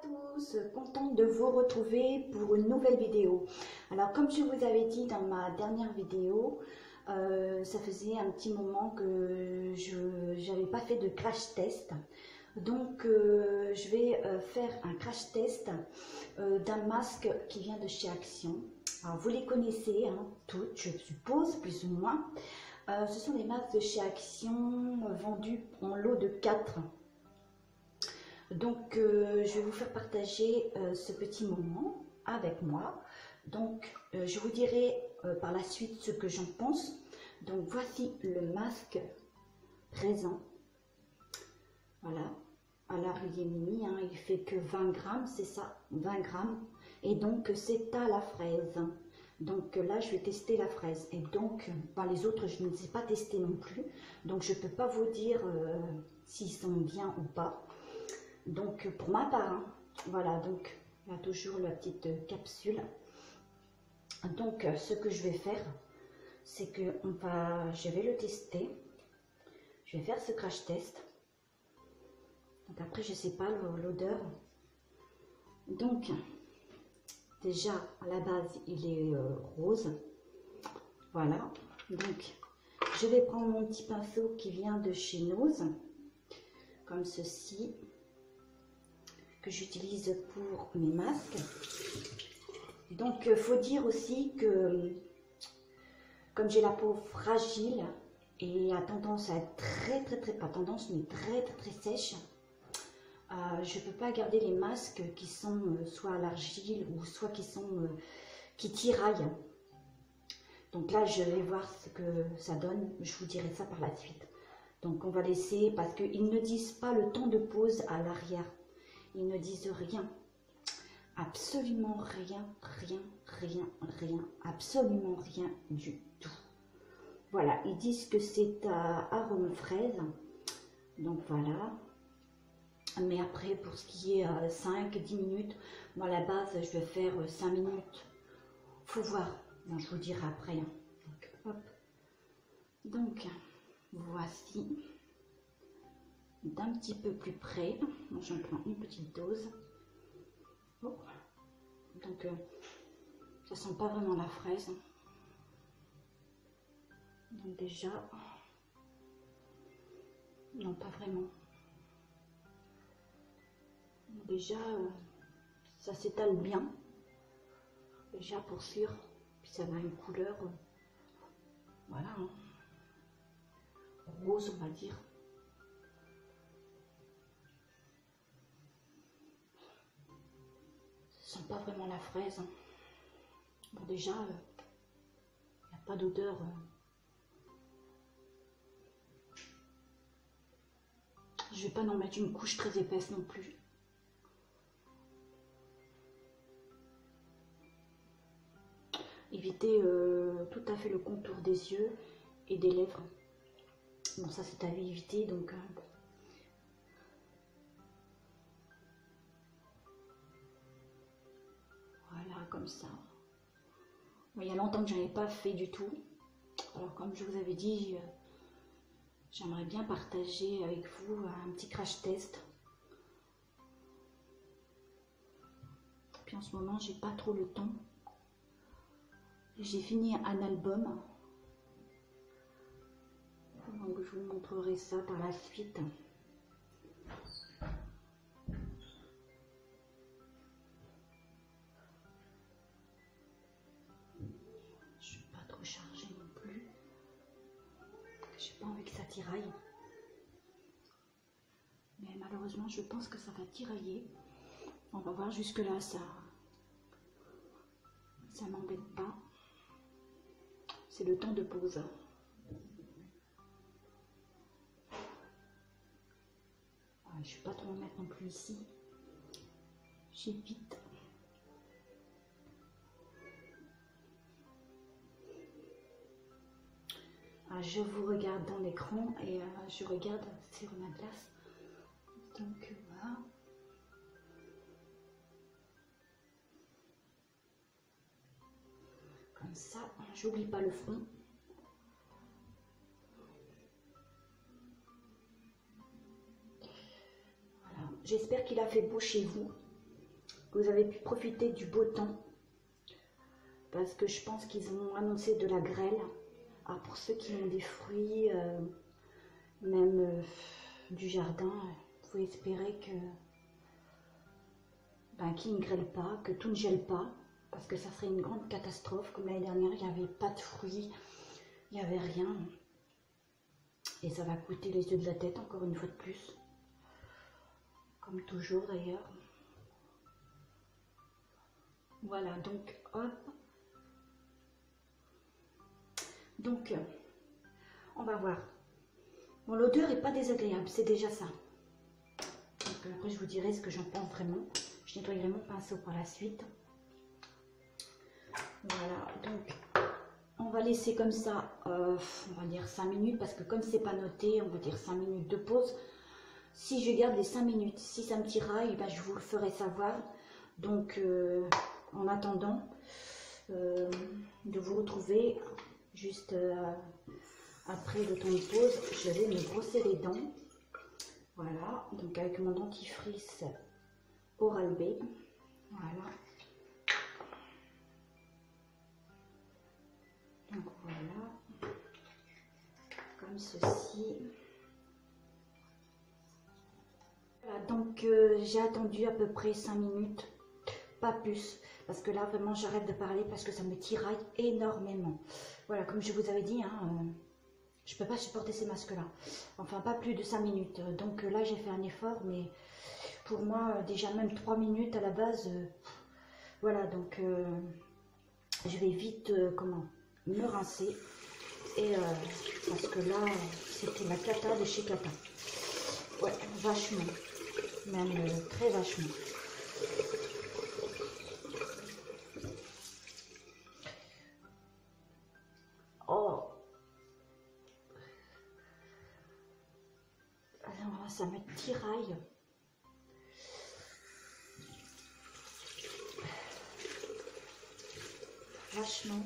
Tous, contente de vous retrouver pour une nouvelle vidéo. Alors comme je vous avais dit dans ma dernière vidéo, ça faisait un petit moment que je n'avais pas fait de crash test. Donc je vais faire un crash test d'un masque qui vient de chez Action. Alors vous les connaissez hein, toutes, je suppose, plus ou moins. Ce sont des masques de chez Action vendus en lot de 4. Donc, je vais vous faire partager ce petit moment avec moi. Donc, je vous dirai par la suite ce que j'en pense. Donc, voici le masque présent. Voilà. Alors, il est mini, hein, il fait que 20 grammes, c'est ça, 20 grammes. Et donc, c'est à la fraise. Donc là, je vais tester la fraise. Et donc, les autres, je ne les ai pas testés non plus. Donc, je ne peux pas vous dire s'ils sont bien ou pas. Donc pour ma part, hein, voilà, donc il y a toujours la petite capsule. Donc ce que je vais faire, c'est que je vais le tester. Je vais faire ce crash test. Donc après, je ne sais pas l'odeur. Donc déjà à la base, il est rose. Voilà. Donc je vais prendre mon petit pinceau qui vient de chez Nose, comme ceci, que j'utilise pour mes masques. Donc il faut dire aussi que comme j'ai la peau fragile et a tendance à être pas tendance mais très sèche, je ne peux pas garder les masques qui sont soit à l'argile ou soit qui tiraillent. Donc là je vais voir ce que ça donne, je vous dirai ça par la suite. Donc on va laisser, parce qu'ils ne disent pas le temps de pause à l'arrière. Ils ne disent rien, absolument rien, absolument rien du tout. Voilà, ils disent que c'est à arôme fraise, donc voilà. Mais après, pour ce qui est 5-10 minutes, moi à la base, je vais faire 5 minutes. Faut voir, bon, je vous dirai après. Donc, hop. Donc, voici d'un petit peu plus près. J'en prends une petite dose. Oh. Donc ça sent pas vraiment la fraise. Donc déjà, non pas vraiment. Déjà ça s'étale bien. Déjà pour sûr. Puis ça a une couleur, voilà, hein, rose on va dire. Ça sent pas vraiment la fraise. Bon déjà, il n'y a pas d'odeur. Je vais pas en mettre une couche très épaisse non plus. Éviter tout à fait le contour des yeux et des lèvres. Bon ça c'est à éviter donc. Voilà, comme ça. Il y a longtemps que je n'avais pas fait du tout. Alors comme je vous avais dit, j'aimerais bien partager avec vous un petit crash test. Puis en ce moment, j'ai pas trop le temps. J'ai fini un album. Donc je vous montrerai ça par la suite. Chargé non plus, j'ai pas envie que ça tiraille, mais malheureusement je pense que ça va tirailler. On va voir, jusque là ça m'embête pas, c'est le temps de pause. Je vais pas trop en mettre non plus ici, j'évite. Je vous regarde dans l'écran et je regarde sur ma glace. Donc voilà. Comme ça, j'oublie pas le fond. Voilà. J'espère qu'il a fait beau chez vous. que vous avez pu profiter du beau temps. Parce que je pense qu'ils ont annoncé de la grêle. Alors pour ceux qui ont des fruits, même du jardin, il faut espérer que qu'ils ne grêlent pas, que tout ne gèle pas. Parce que ça serait une grande catastrophe. Comme l'année dernière, il n'y avait pas de fruits, il n'y avait rien. Et ça va coûter les yeux de la tête encore une fois de plus. Comme toujours d'ailleurs. Voilà, donc hop. Donc, on va voir. Bon, l'odeur n'est pas désagréable, c'est déjà ça. Donc après, je vous dirai ce que j'en pense vraiment. Je nettoyerai mon pinceau par la suite. Voilà, donc on va laisser comme ça, on va dire 5 minutes, parce que comme c'est pas noté, on va dire 5 minutes de pause. Si je garde les 5 minutes, si ça me tiraille, ben, je vous le ferai savoir. Donc, en attendant de vous retrouver, juste après le temps de pause, je vais me brosser les dents. Voilà, donc avec mon dentifrice Oral-B. Voilà. Donc voilà, comme ceci. Voilà, donc j'ai attendu à peu près 5 minutes, pas plus, parce que là vraiment j'arrête de parler parce que ça me tiraille énormément. Voilà, comme je vous avais dit, hein, je ne peux pas supporter ces masques-là. Enfin, pas plus de 5 minutes. Donc là, j'ai fait un effort, mais pour moi, déjà même 3 minutes à la base, voilà, donc je vais vite, me rincer. Et parce que là, c'était la cata de chez Cata. Ouais, vachement. Même très vachement. Oh. Alors, ça me tiraille. Vachement.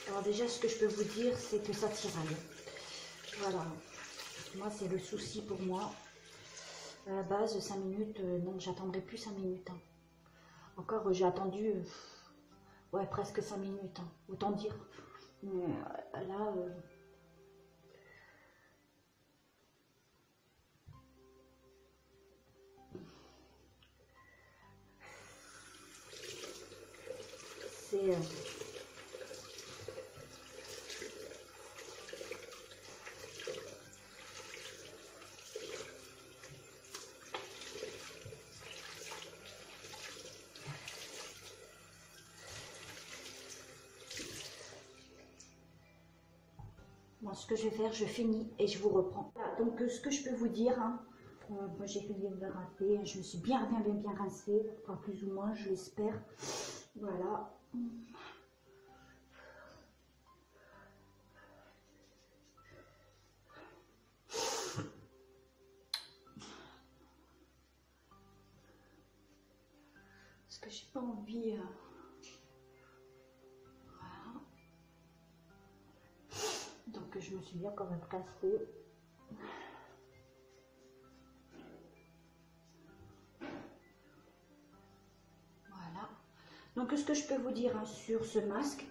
Alors déjà, ce que je peux vous dire, c'est que ça tiraille. Voilà. Moi, c'est le souci pour moi. À la base, 5 minutes, non, j'attendrai plus 5 minutes. Hein. Encore, j'ai attendu, ouais, presque 5 minutes. Hein. Autant dire. Mais là... c'est... Bon, ce que je vais faire, je finis et je vous reprends. Voilà, donc ce que je peux vous dire, hein, moi j'ai fini de me rincer, je me suis bien rincée, enfin plus ou moins, je l'espère. Voilà. Parce que j'ai pas envie... Voilà. Donc je me suis bien quand même cassée. Voilà. Donc ce que je peux vous dire, hein, sur ce masque,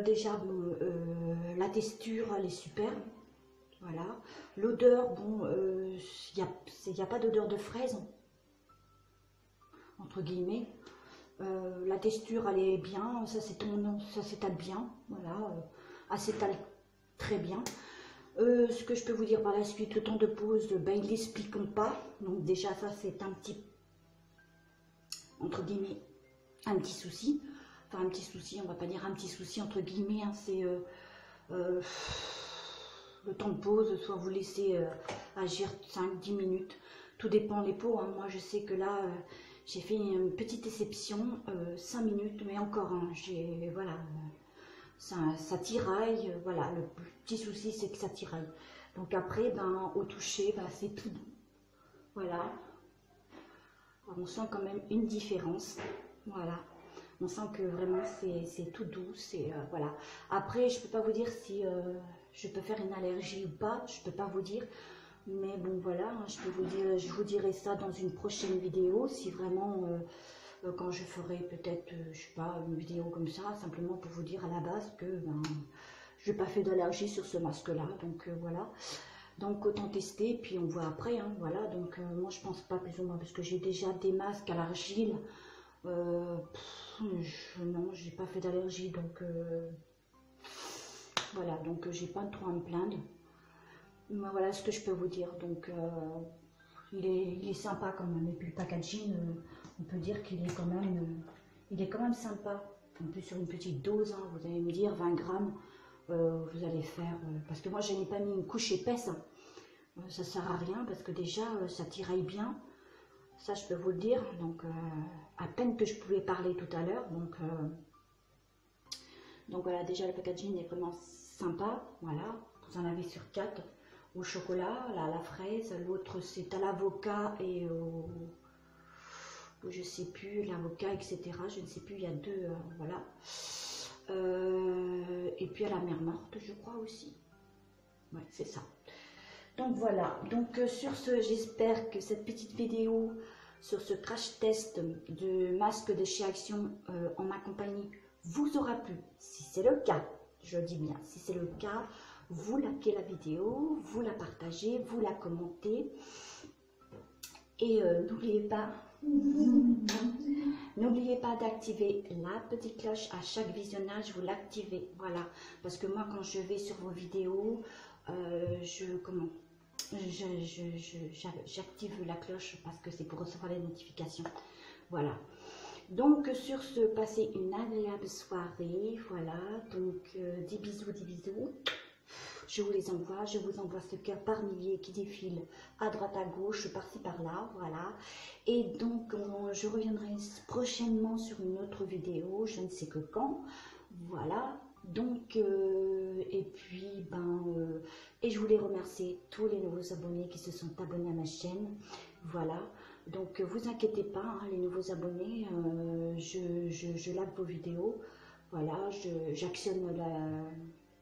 déjà bon, la texture elle est superbe. Voilà. L'odeur, bon, il n'y a pas d'odeur de fraise, entre guillemets. La texture elle est bien, ça s'étale bien, voilà, elle s'étale très bien. Ce que je peux vous dire par la suite, le temps de pause, ben, ils l'expliquent pas, donc déjà ça c'est un petit, entre guillemets, un petit souci. Enfin un petit souci, on va pas dire un petit souci entre guillemets, hein, c'est le temps de pause, soit vous laissez agir 5-10 minutes, tout dépend les peaux, hein. Moi je sais que là j'ai fait une petite exception, 5 minutes, mais encore, hein, voilà, ça tiraille, voilà, le petit souci c'est que ça tiraille. Donc après, ben, au toucher, ben, c'est tout doux, voilà. Alors, on sent quand même une différence, voilà. On sent que vraiment c'est tout doux. Voilà. Après, je peux pas vous dire si je peux faire une allergie ou pas. Je peux pas vous dire. Mais bon, voilà, hein, je vous dirai ça dans une prochaine vidéo. Si vraiment, quand je ferai peut-être, je sais pas, une vidéo comme ça, simplement pour vous dire à la base que ben, je n'ai pas fait d'allergie sur ce masque-là. Donc voilà. Donc autant tester, puis on voit après, hein, voilà. Donc moi je pense pas plus ou moins, parce que j'ai déjà des masques à l'argile. Non, j'ai pas fait d'allergie, donc voilà, donc j'ai pas trop à me plaindre. Mais voilà ce que je peux vous dire. Donc il est sympa quand même. Et puis le packaging, on peut dire qu'il est quand même sympa. En plus sur une petite dose, hein, vous allez me dire 20 grammes. Vous allez faire, parce que moi je n'ai pas mis une couche épaisse, hein. Ça sert à rien parce que déjà ça tiraille bien, ça je peux vous le dire. Donc à peine que je pouvais parler tout à l'heure, donc voilà, déjà le packaging est vraiment sympa. Voilà, vous en avez sur 4 au chocolat, là, à la fraise, l'autre c'est à l'avocat et je sais plus, l'avocat, etc. Je ne sais plus, il y a 2, voilà. Et puis à la mer morte, je crois aussi. Ouais, c'est ça. Donc voilà. Donc sur ce, j'espère que cette petite vidéo sur ce crash test de masque de chez Action en ma compagnie vous aura plu. Si c'est le cas, je dis bien, si c'est le cas, vous likez la vidéo, vous la partagez, vous la commentez. Et n'oubliez pas d'activer la petite cloche à chaque visionnage, vous l'activez, voilà, parce que moi quand je vais sur vos vidéos, j'active la cloche parce que c'est pour recevoir les notifications, voilà. Donc sur ce, passez une agréable soirée, voilà, donc des bisous, je vous les envoie, je vous envoie ce cœur par milliers qui défile à droite, à gauche, par-ci, par-là, voilà. Et donc, je reviendrai prochainement sur une autre vidéo, je ne sais que quand, voilà. Donc, et puis, et je voulais remercier tous les nouveaux abonnés qui se sont abonnés à ma chaîne, voilà. Donc, vous inquiétez pas, hein, les nouveaux abonnés, je like vos vidéos, voilà, j'actionne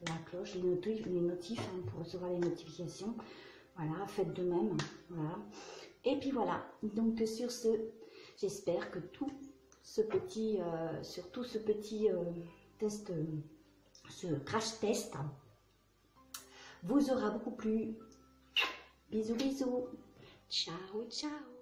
la cloche, les notifs hein, pour recevoir les notifications. Voilà, faites de même. Voilà. Et puis voilà. Donc sur ce, j'espère que surtout ce petit test, ce crash test, vous aura beaucoup plu. Bisous, bisous. Ciao, ciao.